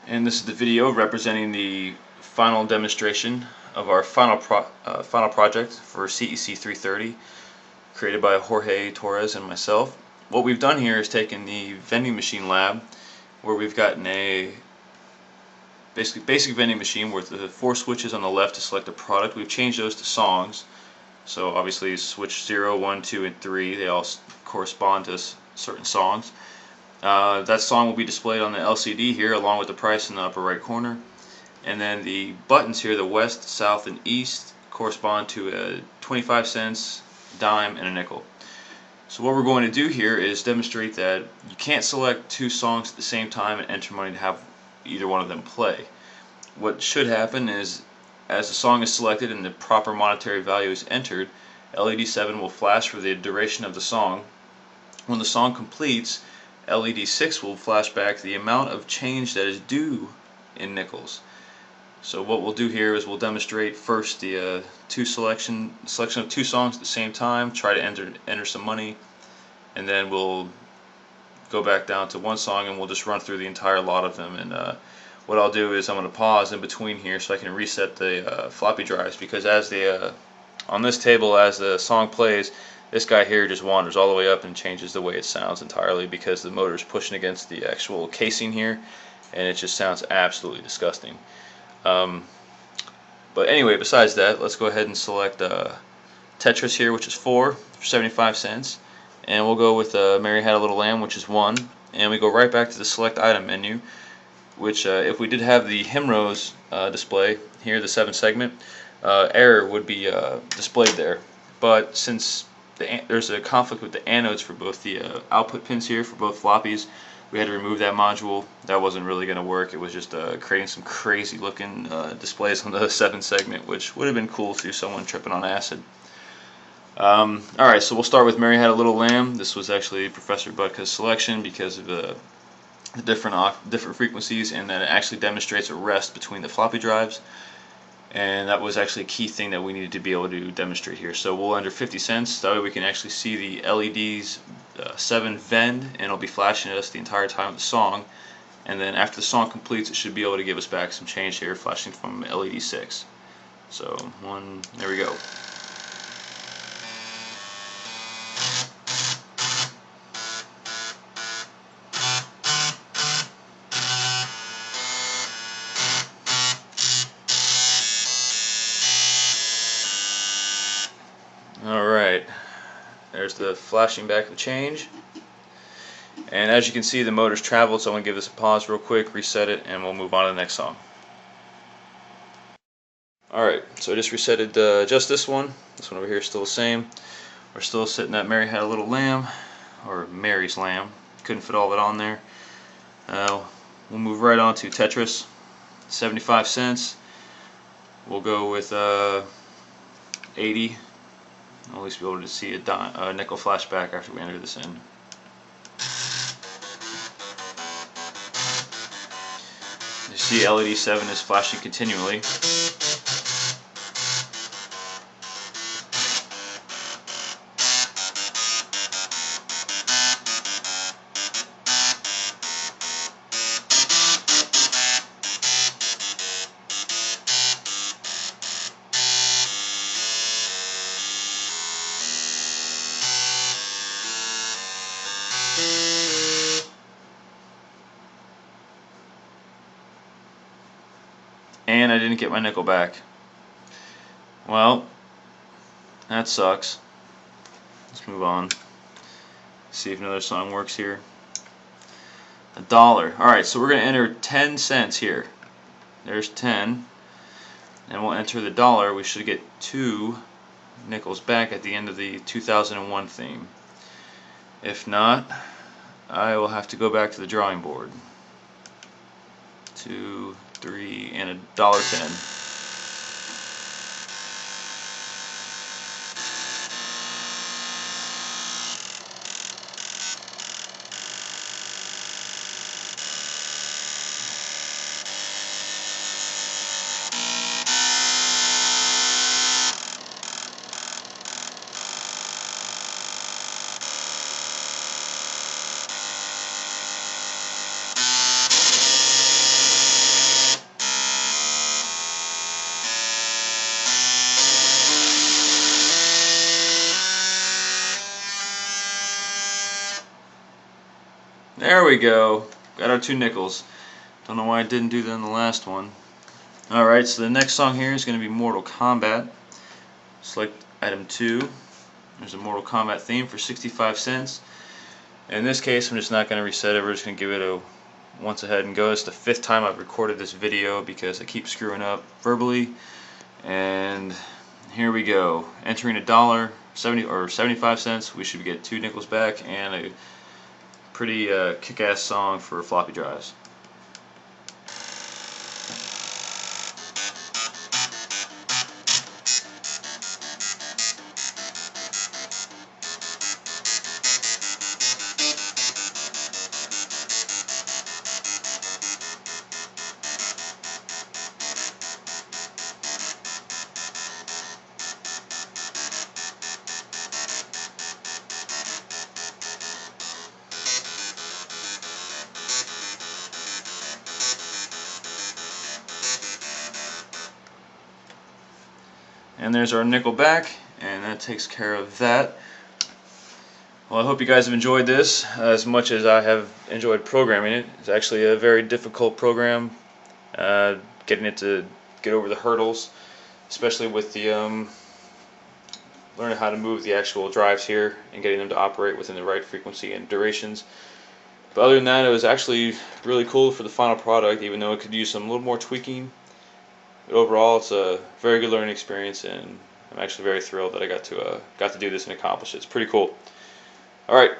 And this is the video representing the final demonstration of our final project for CEC 330, created by Jorge Torres and myself. What we've done here is taken the vending machine lab, where we've gotten a basic vending machine with the 4 switches on the left to select a product. We've changed those to songs. So obviously switch 0, 1, 2, and 3, they all correspond to certain songs. That song will be displayed on the LCD here along with the price in the upper right corner. And then the buttons here, the west, south, and east, correspond to 25 cents, dime, and a nickel. So what we're going to do here is demonstrate that you can't select 2 songs at the same time and enter money to have either one of them play. What should happen is, as the song is selected and the proper monetary value is entered, LED 7 will flash for the duration of the song. When the song completes, LED 6 will flash back the amount of change that is due in nickels. So what we'll do here is we'll demonstrate first the selection of 2 songs at the same time, try to enter some money, and then we'll go back down to 1 song and we'll just run through the entire lot of them. And what I'll do is I'm going to pause in between here so I can reset the floppy drives, because as on this table, as the song plays, this guy here just wanders all the way up and changes the way it sounds entirely, because the motor is pushing against the actual casing here, and it just sounds absolutely disgusting. But anyway, besides that, let's go ahead and select Tetris here, which is 4 for 75 cents, and we'll go with Mary Had a Little Lamb, which is 1, and we go right back to the select item menu, which if we did have the Himrose display here, the 7 segment, error would be displayed there. But since there's a conflict with the anodes for both the output pins here for both floppies, we had to remove that module. That wasn't really going to work. It was just creating some crazy looking displays on the 7 segment, which would have been cool to someone tripping on acid. Alright, so we'll start with Mary Had a Little Lamb. This was actually Professor Butka's selection because of the different frequencies, and that it actually demonstrates a rest between the floppy drives. And that was actually a key thing that we needed to be able to demonstrate here. So we'll enter 50 cents, that way we can actually see the LEDs 7 vend, and it'll be flashing at us the entire time of the song. And then after the song completes, it should be able to give us back some change here, flashing from LED 6. So there we go. Alright, there's the flashing back of change, and as you can see the motor's traveled, so I'm going to give this a pause real quick, reset it, and we'll move on to the next song. Alright, so I just resetted just this one over here is still the same. We're still sitting at Mary Had a Little Lamb, or Mary's Lamb, couldn't fit all of it on there. We'll move right on to Tetris, 75 cents. We'll go with 80. I'll at least be able to see a nickel flashback after we enter this in. You see LED 7 is flashing continually. And I didn't get my nickel back. Well, that sucks. Let's move on. See if another song works here. $1. Alright, so we're going to enter 10 cents here. There's 10. And we'll enter the dollar. We should get 2 nickels back at the end of the 2001 theme. If not, I will have to go back to the drawing board. 2, 3, and $1.10. There we go. Got our 2 nickels. Don't know why I didn't do that in the last one. Alright, so the next song here is going to be Mortal Kombat. Select item 2. There's a Mortal Kombat theme for 65 cents. In this case, I'm just not going to reset it. We're just going to give it a once ahead and go. It's the 5th time I've recorded this video because I keep screwing up verbally. And here we go. Entering $1.70 or 75 cents, we should get 2 nickels back and a pretty kick-ass song for floppy drives. And there's our nickel back, and that takes care of that. Well, I hope you guys have enjoyed this as much as I have enjoyed programming it. It's actually a very difficult program, getting it to get over the hurdles, especially with the learning how to move the actual drives here and getting them to operate within the right frequency and durations. But other than that, it was actually really cool for the final product, even though it could use some little more tweaking. But overall, it's a very good learning experience, and I'm actually very thrilled that I got to do this and accomplish it. It's pretty cool. All right.